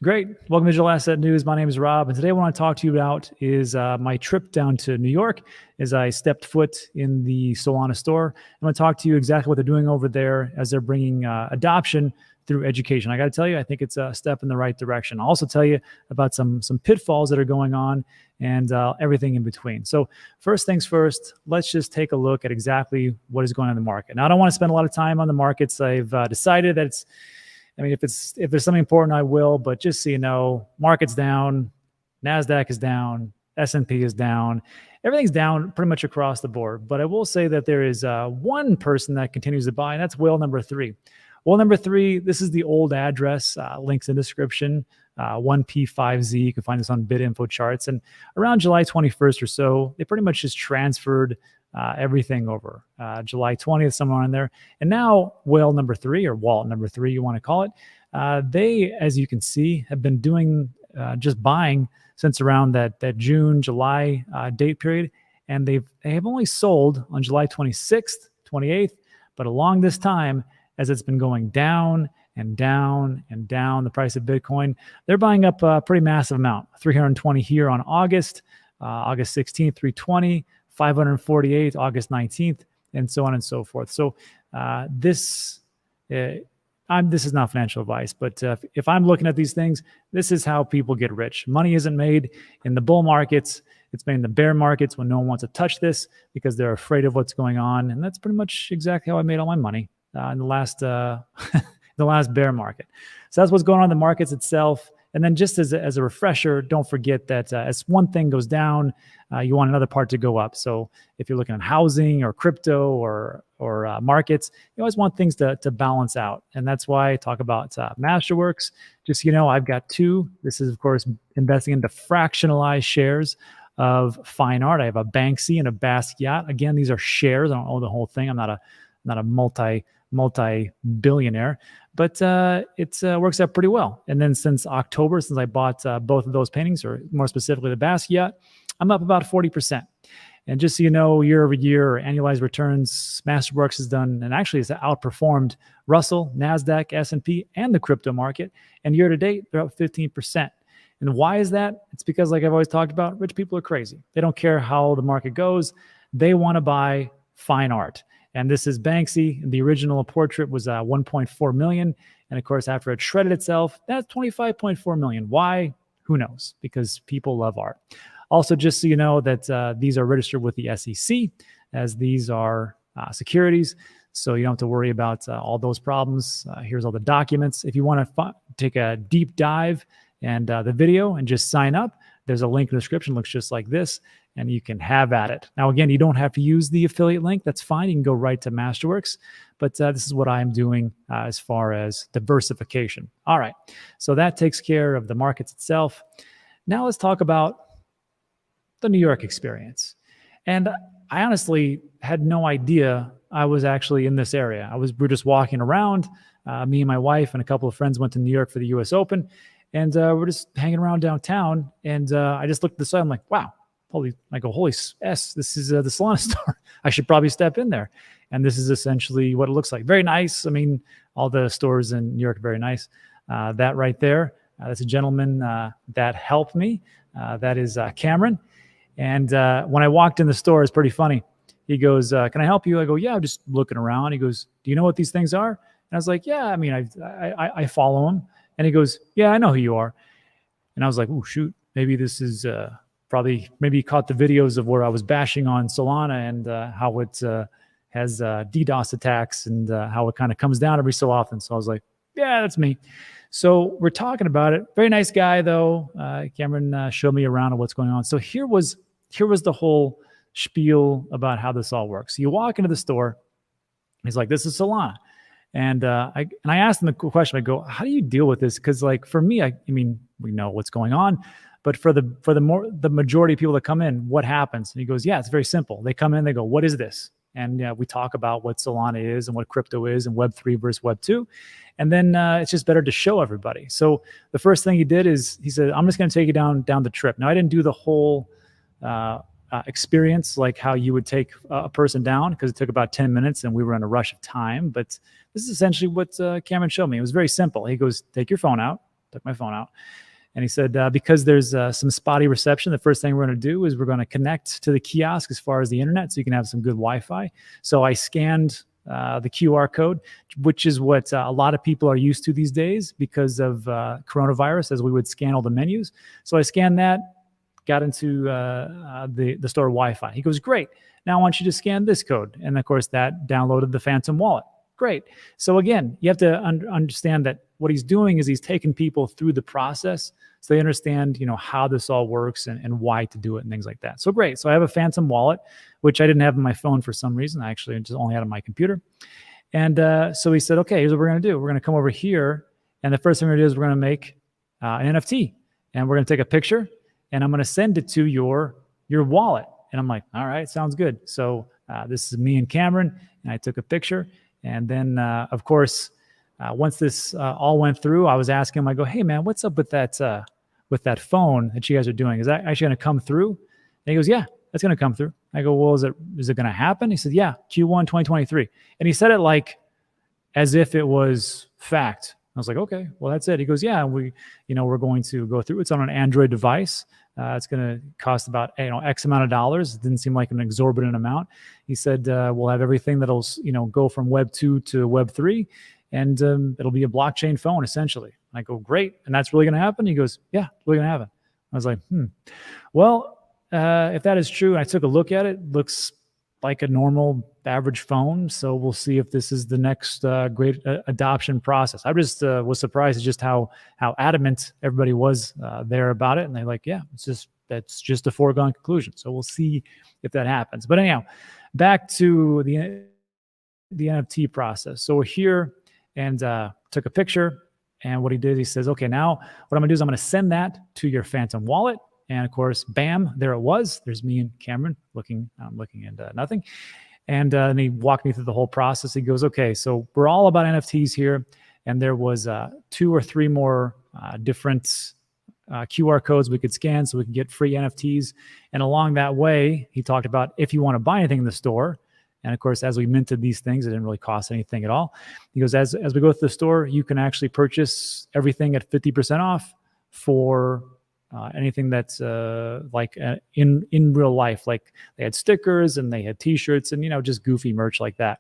Great. Welcome to Digital Asset News. My name is Rob, and today what I want to talk to you about is my trip down to New York as I stepped foot in the Solana store. I'm going to talk to you exactly what they're doing over there as they're bringing adoption through education. I got to tell you, I think it's a step in the right direction. I'll also tell you about some pitfalls that are going on and everything in between. So first things first, let's just take a look at exactly what is going on in the market. Now, I don't want to spend a lot of time on the markets. I've decided that if there's something important, I will. But just so you know, market's down, Nasdaq is down, S&P is down, everything's down pretty much across the board. But I will say that there is one person that continues to buy, and that's whale number 3. Whale number 3. This is the old address. Links in the description. 1P5Z. You can find this on BitInfo charts. And around July 21st or so, they pretty much just transferred everything over. July 20th, somewhere in there. And now whale number 3, or wallet number 3, you want to call it, they, as you can see, have been doing just buying since around that June, July date period. And they have only sold on July 26th, 28th, but along this time, as it's been going down and down and down, the price of Bitcoin, they're buying up a pretty massive amount. 320 here on August 16th, 320, 548 August 19th, and so on and so forth. So this is not financial advice, but if I'm looking at these things, this is how people get rich. Money isn't made in the bull markets. It's made in the bear markets when no one wants to touch this because they're afraid of what's going on. And that's pretty much exactly how I made all my money in the last the last bear market. So that's what's going on in the markets itself. And then just as a refresher, don't forget that as one thing goes down, you want another part to go up. So if you're looking at housing or crypto or markets, you always want things to balance out. And that's why I talk about Masterworks. Just so you know, I've got 2. This is, of course, investing into fractionalized shares of fine art. I have a Banksy and a Basquiat. Again, these are shares. I don't own the whole thing. I'm not a multi-billionaire, but it works out pretty well. And then since October, since I bought both of those paintings, or more specifically the Basquiat, I'm up about 40%. And just so you know, year over year, or annualized returns, Masterworks has done, and actually has outperformed Russell, Nasdaq, S&P, and the crypto market. And year to date, they're up 15%. And why is that? It's because, like I've always talked about, rich people are crazy. They don't care how the market goes. They want to buy fine art. And this is Banksy. The original portrait was 1.4 million. And of course, after it shredded itself, that's 25.4 million. Why? Who knows? Because people love art. Also, just so you know that these are registered with the SEC, as these are securities. So you don't have to worry about all those problems. Here's all the documents. If you want to take a deep dive and the video and just sign up, there's a link in the description. Looks just like this, and you can have at it. Now, again, you don't have to use the affiliate link. That's fine. You can go right to Masterworks. But this is what I'm doing as far as diversification. All right. So that takes care of the markets itself. Now let's talk about the New York experience. And I honestly had no idea I was actually in this area. We're just walking around. Me and my wife and a couple of friends went to New York for the US Open. And we're just hanging around downtown. And I just looked at the side. I'm like, wow, holy S, this is the Solana store. I should probably step in there. And this is essentially what it looks like. Very nice. I mean, all the stores in New York are very nice. That right there, that's a gentleman that helped me. That is Cameron. And when I walked in the store, it's pretty funny. He goes, can I help you? I go, yeah, I'm just looking around. He goes, do you know what these things are? And I was like, yeah, I mean, I follow them. And he goes, yeah, I know who you are. And I was like, oh, shoot, maybe this is maybe he caught the videos of where I was bashing on Solana and how it has DDoS attacks and how it kind of comes down every so often. So I was like, yeah, that's me. So we're talking about it. Very nice guy, though. Cameron showed me around and what's going on. So here was the whole spiel about how this all works. So you walk into the store. He's like, this is Solana. And I asked him the question. I go, how do you deal with this? Because like for me, I mean, we know what's going on, but for the majority of people that come in, what happens? And he goes, yeah, it's very simple. They come in, they go, what is this? And we talk about what Solana is and what crypto is and Web3 versus Web2. And then it's just better to show everybody. So the first thing he did is he said, I'm just going to take you down the trip. Now, I didn't do the whole experience like how you would take a person down, because it took about 10 minutes and we were in a rush of time. But this is essentially what Cameron showed me. It was very simple. He goes, take your phone out, took my phone out. And he said, because there's some spotty reception, the first thing we're going to do is we're going to connect to the kiosk as far as the internet so you can have some good Wi-Fi. So I scanned the QR code, which is what a lot of people are used to these days because of coronavirus, as we would scan all the menus. So I scanned that, got into the store Wi-Fi. He goes, great. Now I want you to scan this code. And of course, that downloaded the Phantom wallet. Great. So again, you have to understand that what he's doing is he's taking people through the process so they understand, how this all works and why to do it and things like that. So great. So I have a Phantom wallet, which I didn't have on my phone for some reason. I actually just only had on my computer. And so he said, okay, here's what we're going to do. We're going to come over here. And the first thing we're going to do is we're going to make an NFT. And we're going to take a picture. And I'm going to send it to your wallet. And I'm like, all right, sounds good. So this is me and Cameron. And I took a picture. And then, of course, once this all went through, I was asking him, I go, hey, man, what's up with that phone that you guys are doing? Is that actually going to come through? And he goes, yeah, that's going to come through. I go, well, is it going to happen? He said, yeah, Q1 2023. And he said it like as if it was fact. I was like, okay, well, that's it. He goes, yeah, we're going to go through. It's on an Android device. It's going to cost about X amount of dollars. It didn't seem like an exorbitant amount. He said we'll have everything that'll go from Web 2 to Web 3, and it'll be a blockchain phone essentially. I go, great, and that's really going to happen? He goes, yeah, it's really going to happen. I was like, well, if that is true, I took a look at it. Looks like a normal average phone. So we'll see if this is the next great adoption process. I just was surprised at just how adamant everybody was there about it. And they're like, yeah, that's just a foregone conclusion. So we'll see if that happens. But anyhow, back to the NFT process. So we're here and took a picture. And what he did, he says, okay, now what I'm gonna do is I'm gonna send that to your Phantom wallet. And of course, bam, there it was. There's me and Cameron looking at nothing. And he walked me through the whole process. He goes, okay, so we're all about NFTs here. And there was 2 or 3 more different QR codes we could scan so we could get free NFTs. And along that way, he talked about if you want to buy anything in the store. And of course, as we minted these things, it didn't really cost anything at all. He goes, as we go to the store, you can actually purchase everything at 50% off for anything that's in real life. Like they had stickers and they had T-shirts and, just goofy merch like that.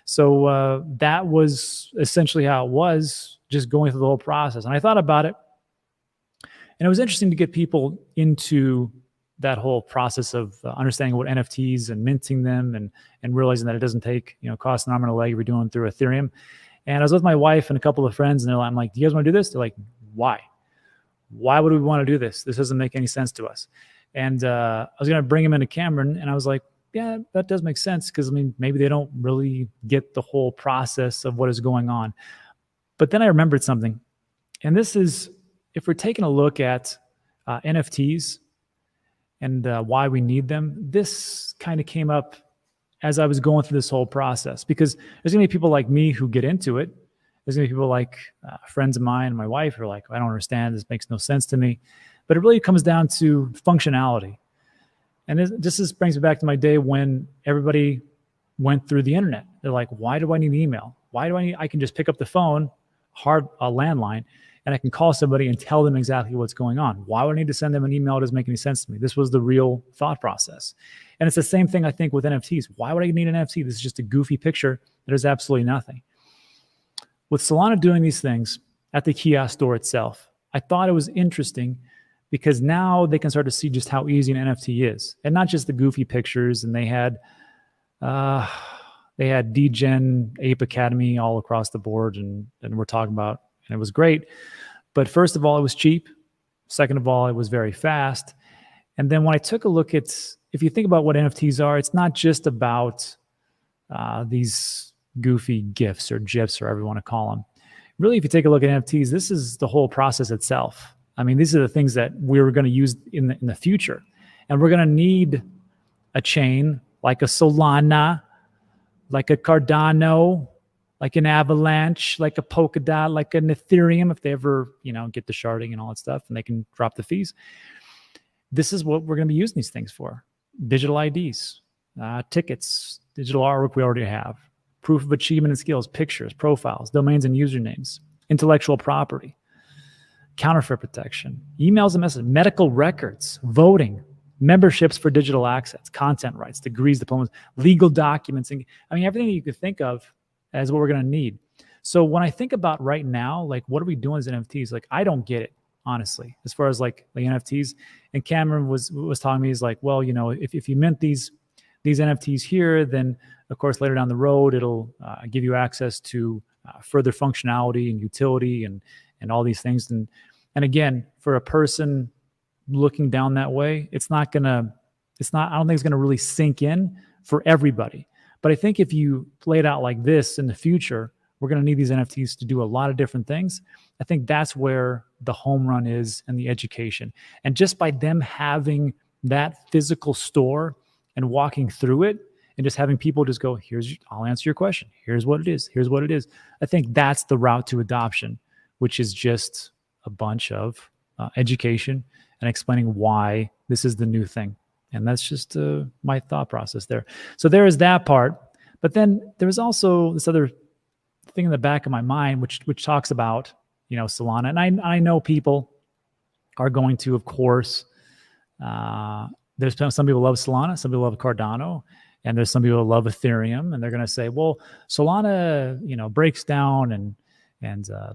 So that was essentially how it was, just going through the whole process. And I thought about it, and it was interesting to get people into that whole process of understanding what NFTs and minting them and realizing that it doesn't take, cost an arm and a leg if you're doing through Ethereum. And I was with my wife and a couple of friends, and I'm like, do you guys want to do this? They're like, why? Why would we want to do this? This doesn't make any sense to us. And I was going to bring him into Cameron, and I was like, yeah, that does make sense because, maybe they don't really get the whole process of what is going on. But then I remembered something. And this is, if we're taking a look at NFTs and why we need them, this kind of came up as I was going through this whole process, because there's going to be people like me who get into it. There's going to be people like friends of mine and my wife who are like, I don't understand. This makes no sense to me. But it really comes down to functionality. And this brings me back to my day when everybody went through the internet. They're like, why do I need email? Why do I can just pick up the phone, a landline, and I can call somebody and tell them exactly what's going on. Why would I need to send them an email? It doesn't make any sense to me. This was the real thought process. And it's the same thing, I think, with NFTs. Why would I need an NFT? This is just a goofy picture that is absolutely nothing. With Solana doing these things at the kiosk store itself, I thought it was interesting because now they can start to see just how easy an NFT is. And not just the goofy pictures. And they had DGen, Ape Academy all across the board. And we're talking about, and it was great. But first of all, it was cheap. Second of all, it was very fast. And then when I took a look at, if you think about what NFTs are, it's not just about these goofy GIFs or GIFs or whatever you want to call them. Really, if you take a look at NFTs, this is the whole process itself. These are the things that we're going to use in the future. And we're going to need a chain like a Solana, like a Cardano, like an Avalanche, like a Polkadot, like an Ethereum, if they ever, get the sharding and all that stuff and they can drop the fees. This is what we're going to be using these things for. Digital IDs, tickets, digital artwork we already have, proof of achievement and skills, pictures, profiles, domains and usernames, intellectual property, counterfeit protection, emails and messages, medical records, voting, memberships for digital assets, content rights, degrees, diplomas, legal documents, and I mean, everything you could think of as what we're going to need. So when I think about right now, like, what are we doing as NFTs? Like, I don't get it, honestly, as far as like the NFTs. And Cameron was telling me, he's like, well, you know, if you mint these NFTs here, then of course later down the road it'll give you access to further functionality and utility and all these things. And again, for a person looking down that way, I don't think it's gonna really sink in for everybody. But I think if you play it out like this in the future, we're going to need these NFTs to do a lot of different things. I think that's where the home run is in the education. And just by them having that physical store and walking through it and just having people just go, I'll answer your question. Here's what it is. Here's what it is. I think that's the route to adoption, which is just a bunch of education and explaining why this is the new thing. And that's just my thought process there. So there is that part. But then there was also this other thing in the back of my mind, which talks about, you know, Solana. And I know people are going to, of course, there's some people love Solana, some people love Cardano, and there's some people who love Ethereum, and they're going to say, well, Solana, you know, breaks down and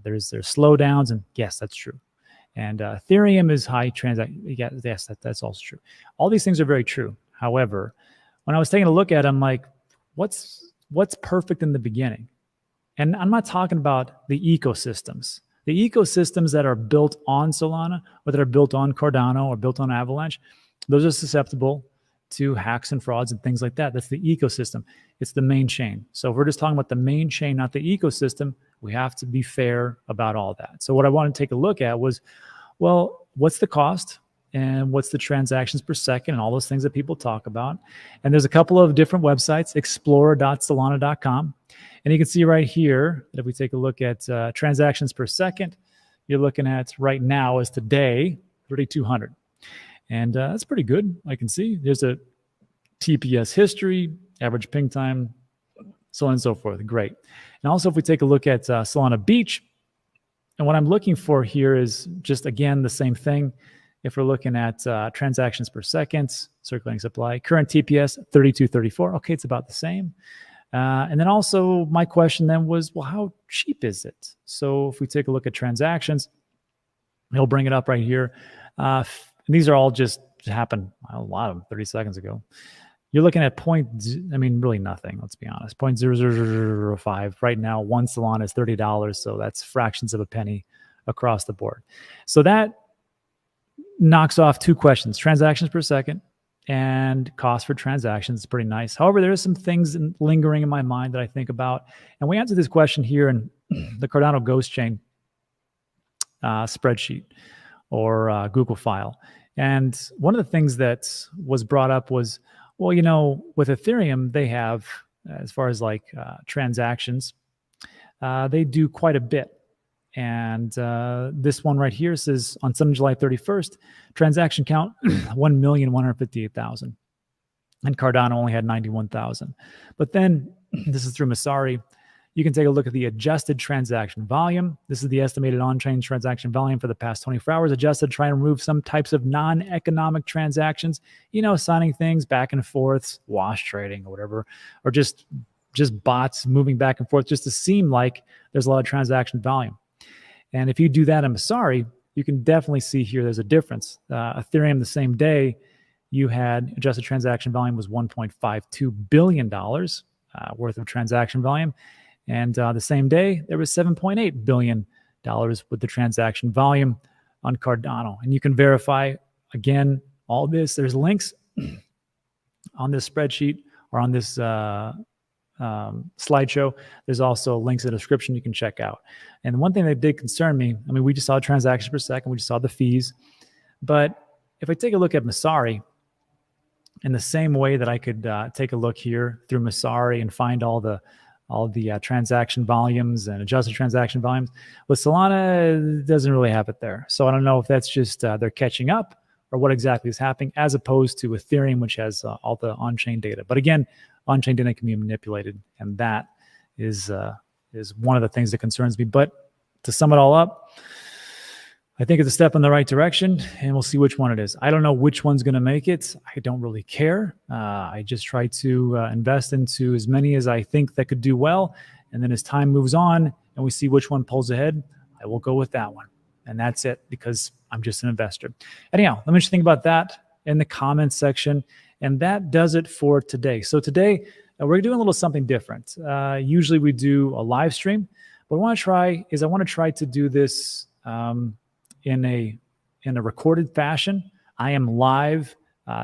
there's slowdowns, and yes, that's true. And Ethereum is high transaction. Yes, that's also true. All these things are very true. However, when I was taking a look at them, like, what's perfect in the beginning? And I'm not talking about the ecosystems. The ecosystems that are built on Solana or that are built on Cardano or built on Avalanche, those are susceptible to hacks and frauds and things like that. That's the ecosystem. It's the main chain. So if we're just talking about the main chain, not the ecosystem, we have to be fair about all that. So what I want to take a look at was, well, what's the cost and what's the transactions per second and all those things that people talk about. And there's a couple of different websites, explorer.solana.com. And you can see right here that if we take a look at transactions per second, you're looking at right now is today, 3,200. And that's pretty good. I can see there's a TPS history, average ping time, so on and so forth. Great. And also if we take a look at Solana Beach, and what I'm looking for here is just, again, the same thing. If we're looking at transactions per second, circulating supply, current TPS, 3234. Okay, it's about the same. And then also my question then was, well, how cheap is it? So if we take a look at transactions, he'll bring it up right here. These are all just happened, a lot of them, 30 seconds ago. You're looking at really nothing, let's be honest, 0.0005. Right now, one Solana is $30, so that's fractions of a penny across the board. So that knocks off two questions, transactions per second and cost for transactions. Is pretty nice. However, there are some things lingering in my mind that I think about. And we answered this question here in the Cardano Ghost Chain spreadsheet or Google file. And one of the things that was brought up was, well, you know, with Ethereum, they have, as far as like transactions, they do quite a bit. And this one right here says on Sunday, July 31st, transaction count 1,158,000. And Cardano only had 91,000. But then, this is through Masari, you can take a look at the adjusted transaction volume. This is the estimated on-chain transaction volume for the past 24 hours, adjusted to try and remove some types of non-economic transactions, you know, signing things back and forth, wash trading or whatever, or just bots moving back and forth just to seem like there's a lot of transaction volume. And if you do that in Masari, you can definitely see here there's a difference. Ethereum, the same day, you had adjusted transaction volume was $1.52 billion worth of transaction volume. And the same day, there was $7.8 billion with the transaction volume on Cardano. And you can verify, again, all this. There's links on this spreadsheet or on this slideshow. There's also links in the description you can check out. And one thing that did concern me, I mean, we just saw transactions per second. We just saw the fees. But if I take a look at Masari, in the same way that I could take a look here through Masari and find all the transaction volumes and adjusted transaction volumes, with Solana, it doesn't really have it there. So I don't know if that's just they're catching up or what exactly is happening, as opposed to Ethereum, which has all the on-chain data. But again, on-chain data can be manipulated, and that is one of the things that concerns me. But to sum it all up, I think it's a step in the right direction, and we'll see which one it is. I don't know which one's going to make it. I don't really care. I just try to invest into as many as I think that could do well. And then as time moves on and we see which one pulls ahead, I will go with that one. And that's it, because I'm just an investor. Anyhow, let me just think about that in the comments section. And that does it for today. So today, we're doing a little something different. Usually we do a live stream. What I want to try to do this in a recorded fashion. I am live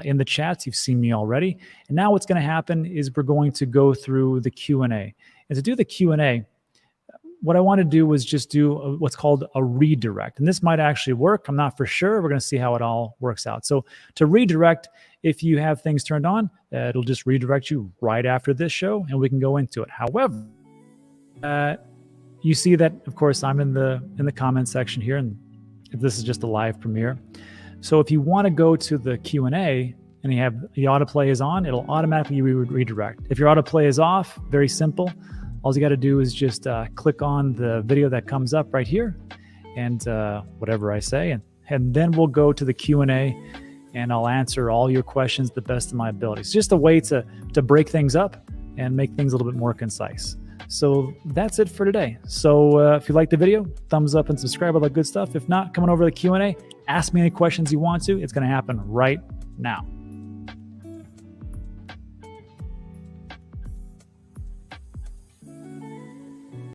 in the chats. You've seen me already. And now what's going to happen is we're going to go through the Q&A. And to do the Q&A, what I want to do was just do what's called a redirect. And this might actually work. I'm not for sure. We're going to see how it all works out. So to redirect, if you have things turned on, it'll just redirect you right after this show and we can go into it. However, you see that, of course, I'm in the comment section here, and this is just a live premiere. So if you want to go to the Q&A and you have the autoplay is on, it'll automatically redirect. If your autoplay is off, very simple. All you got to do is just click on the video that comes up right here and whatever I say, and then we'll go to the Q&A and I'll answer all your questions the best of my ability. It's just a way to break things up and make things a little bit more concise. So that's it for today. So if you liked the video, thumbs up and subscribe, all that good stuff. If not, come on over to the Q&A. Ask me any questions you want to. It's going to happen right now.